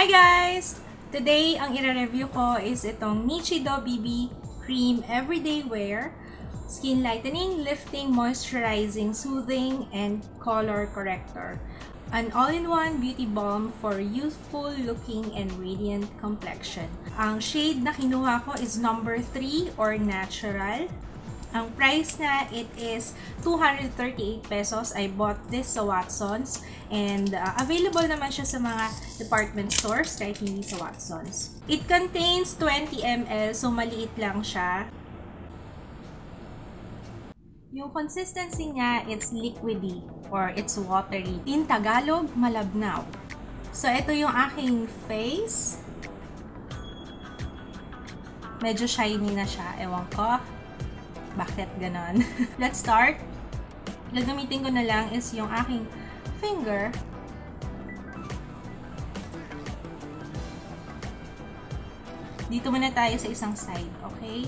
Hi guys! Today, ang i-review ko is itong Nichido BB Cream Everyday Wear Skin Lightening, Lifting, Moisturizing, Soothing, and Color Corrector. An all-in-one beauty balm for youthful looking and radiant complexion. Ang shade na kinuha ko is number 3 or natural. Ang price na, it is 238 pesos. I bought this sa Watsons. And available naman siya sa mga department stores kahit hindi sa Watsons. It contains 20 ml, so maliit lang siya. Yung consistency niya, it's liquidy or it's watery. In Tagalog, malabnaw. So, ito yung aking face. Medyo shiny na siya. Ewan ko. Bakit ganon? Let's start. Gagamitin ko na lang is yung aking finger. Dito muna tayo sa isang side, okay?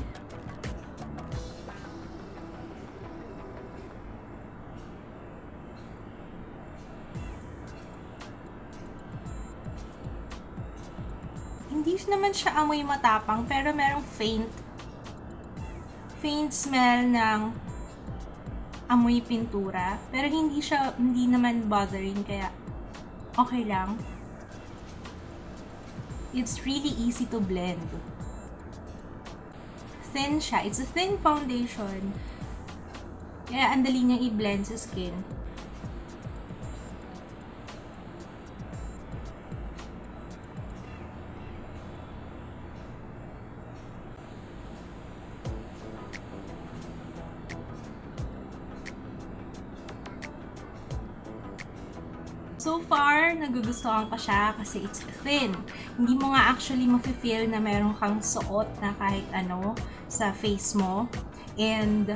Hindi naman siya amoy matapang, pero merong faint smell ng amoy pintura, pero hindi naman bothering, kaya okay lang. It's really easy to blend. Thin siya. It's a thin foundation, kaya ang dali niyang i-blend sa skin. So far, nagugustuhan ko siya kasi it's thin. Hindi mo nga actually mafe-feel na meron kang suot na kahit ano sa face mo. And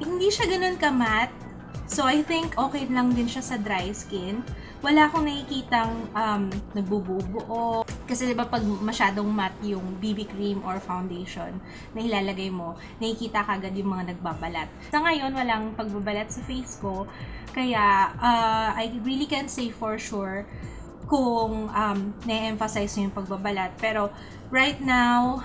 hindi siya ganun ka-matte. So I think okay lang din siya sa dry skin. Wala akong nakikitang nagbubuo. Kasi diba pag masyadong matte yung BB cream or foundation na ilalagay mo, nakikita kagad yung mga nagbabalat. Sa ngayon, walang pagbabalat sa face ko. Kaya I really can't say for sure kung na-emphasize yung pagbabalat. Pero right now,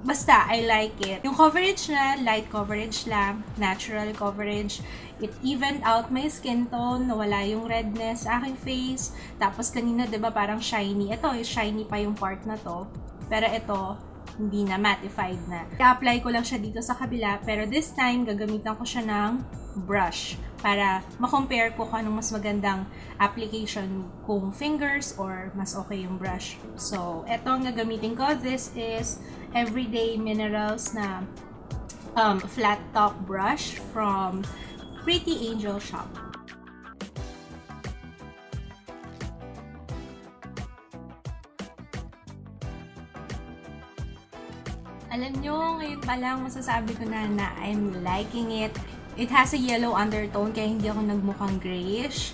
basta, I like it. Yung coverage na, light coverage lang, natural coverage. It evened out my skin tone, nawala yung redness sa aking face. Tapos kanina, diba, parang shiny. Ito, shiny pa yung part na to. Pero ito, hindi na, mattified na. I-apply ko lang siya dito sa kabila, pero this time, gagamitan ko siya ng brush para ma-compare ko kung anong mas magandang application, kung fingers or mas okay yung brush. So, eto ang gagamitin ko. This is Everyday Minerals na flat top brush from Pretty Angel Shop. Alam nyo, ngayon pa lang masasabi ko na I'm liking it. It has a yellow undertone kaya hindi ako nagmukhang grayish.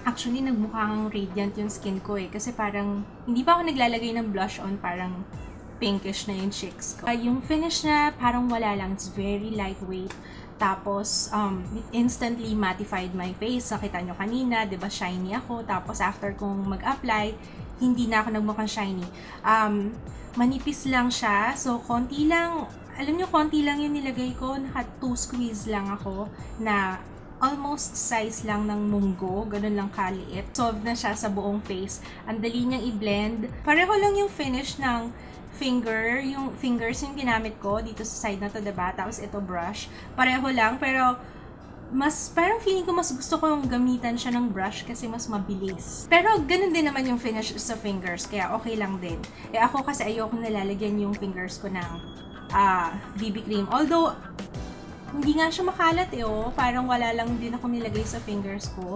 Actually, nagmukhang radiant yung skin ko eh. Kasi parang, hindi pa ako naglalagay ng blush on, parang pinkish na yung cheeks ko. Yung finish na parang wala lang. It's very lightweight. Tapos, it instantly mattified my face. Nakita nyo kanina, diba shiny ako. Tapos, after kong mag-apply, hindi na ako nagmukhang shiny. Manipis lang siya. So, konti lang. Alam nyo, konti lang yung nilagay ko. Naka 2 squeeze lang ako na almost size lang ng munggo. Ganun lang kaliit. Solve na siya sa buong face. Ang dali niyang i-blend. Pareho lang yung finish ng yung fingers yung ginamit ko dito sa side na to, diba? Tapos ito brush. Pareho lang, pero parang feeling ko mas gusto ko yung gamitan siya ng brush kasi mas mabilis. Pero ganun din naman yung finish sa fingers, kaya okay lang din. Eh ako kasi ayoko nalalagyan yung fingers ko ng BB cream. Although, hindi nga siya makalat eh, oh. Parang wala lang din ako nilagay sa fingers ko.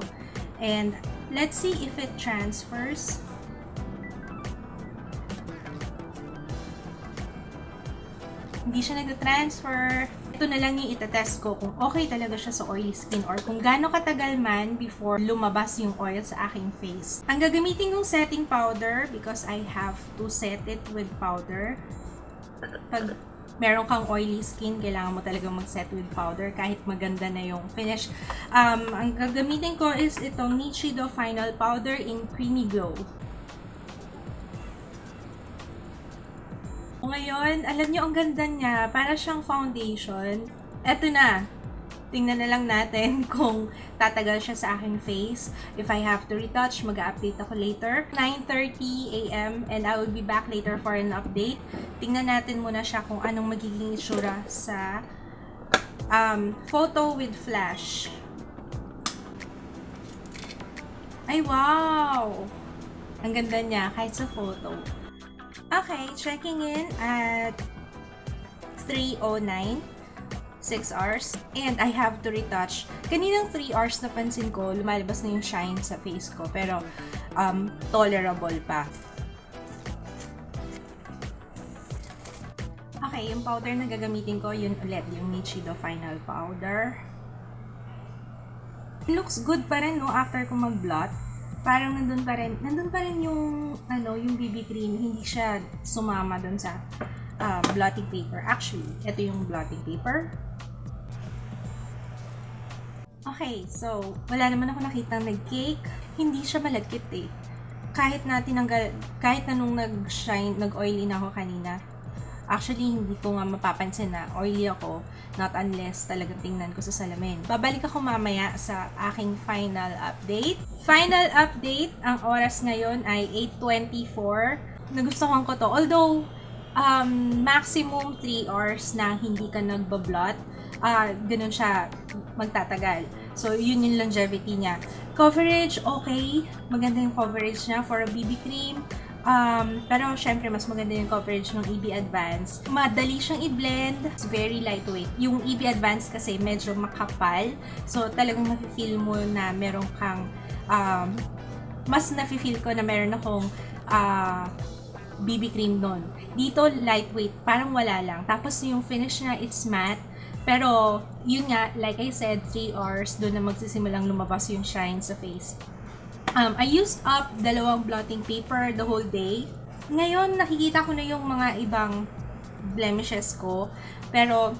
And let's see if it transfers. Hindi siya nag-transfer. Ito na lang yung itatest ko kung okay talaga siya sa oily skin or kung gaano katagal man before lumabas yung oil sa aking face. Ang gagamitin kong setting powder because I have to set it with powder. Pag meron kang oily skin, kailangan mo talaga mag-set with powder kahit maganda na yung finish. Ang gagamitin ko is itong Nichido Final Powder in Creamy Glow. Ngayon, alam nyo, ang ganda niya. Para siyang foundation. Eto na. Tingnan na lang natin kung tatagal siya sa aking face. If I have to retouch, mag-update ako later. 9:30 AM and I will be back later for an update. Tingnan natin muna siya kung anong magiging itsura sa photo with flash. Ay, wow! Ang ganda niya kahit sa photo. Okay, checking in at 3:09. 6 hours. And I have to retouch. Kaninang 3 hours napansin ko, lumalabas na yung shine sa face ko. Pero, tolerable pa. Okay, yung powder na gagamitin ko, yun ulit, yung Nichido Final Powder. It looks good pa rin, no, after ko mag-blot. Parang nandun pa rin yung, yung BB cream, hindi siya sumama dun sa blotting paper. Actually, ito yung blotting paper. Okay, so, wala naman ako nakitang nag-cake. Hindi siya malagkit eh. Kahit na nung nag-shine, nag-oily na ako kanina. Actually, hindi ko nga mapapansin na oily ako. Not unless talagang tingnan ko sa salamin. Babalik ako mamaya sa aking final update. Final update, ang oras ngayon ay 8:24. Nagustuhan ko to. Although, maximum 3 hours na hindi ka nagbablot. Ganun siya magtatagal. So, yun yung longevity niya. Coverage, okay. Maganda yung coverage niya for a BB cream. Pero, syempre, mas maganda yung coverage ng EB Advance. Madali siyang i-blend. It's very lightweight. Yung EB Advance kasi medyo makapal. So, talagang nafe-feel mo na meron kang, mas nafe-feel ko na meron akong, BB cream nun. Dito, lightweight. Parang wala lang. Tapos, yung finish niya, it's matte. Pero, yun nga, like I said, 3 hours, doon na magsisimulang lumabas yung shine sa face. I used up 2 blotting paper the whole day. Ngayon, nakikita ko na yung mga ibang blemishes ko. Pero,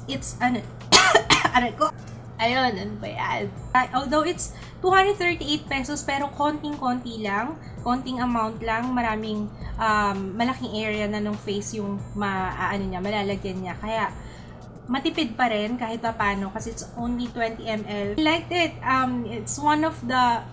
it's, aray ko. Ayun, ano ba yan? Although it's 238 pesos, pero konting-konti lang. Konting amount lang. Maraming, malaking area na ng face yung malalagyan niya. Kaya, matipid pa rin kahit pa paano kasi it's only 20 ml. I liked it. It's one of the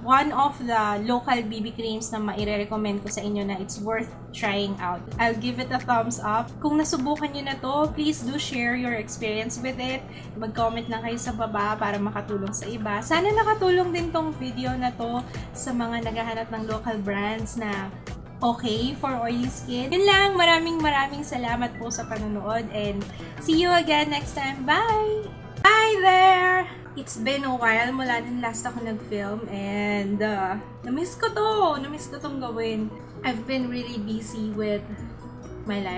local BB creams na maire-recommend ko sa inyo na it's worth trying out. I'll give it a thumbs up. Kung nasubukan nyo na to, please do share your experience with it. Mag-comment lang kayo sa baba para makatulong sa iba. Sana nakatulong din tong video na to sa mga naghahanap ng local brands na okay for oily skin. Yun lang, maraming salamat po sa panonood and see you again next time. Bye! Hi there! It's been a while mula din last ako nag-film and na-miss ko tong gawin. I've been really busy with my life.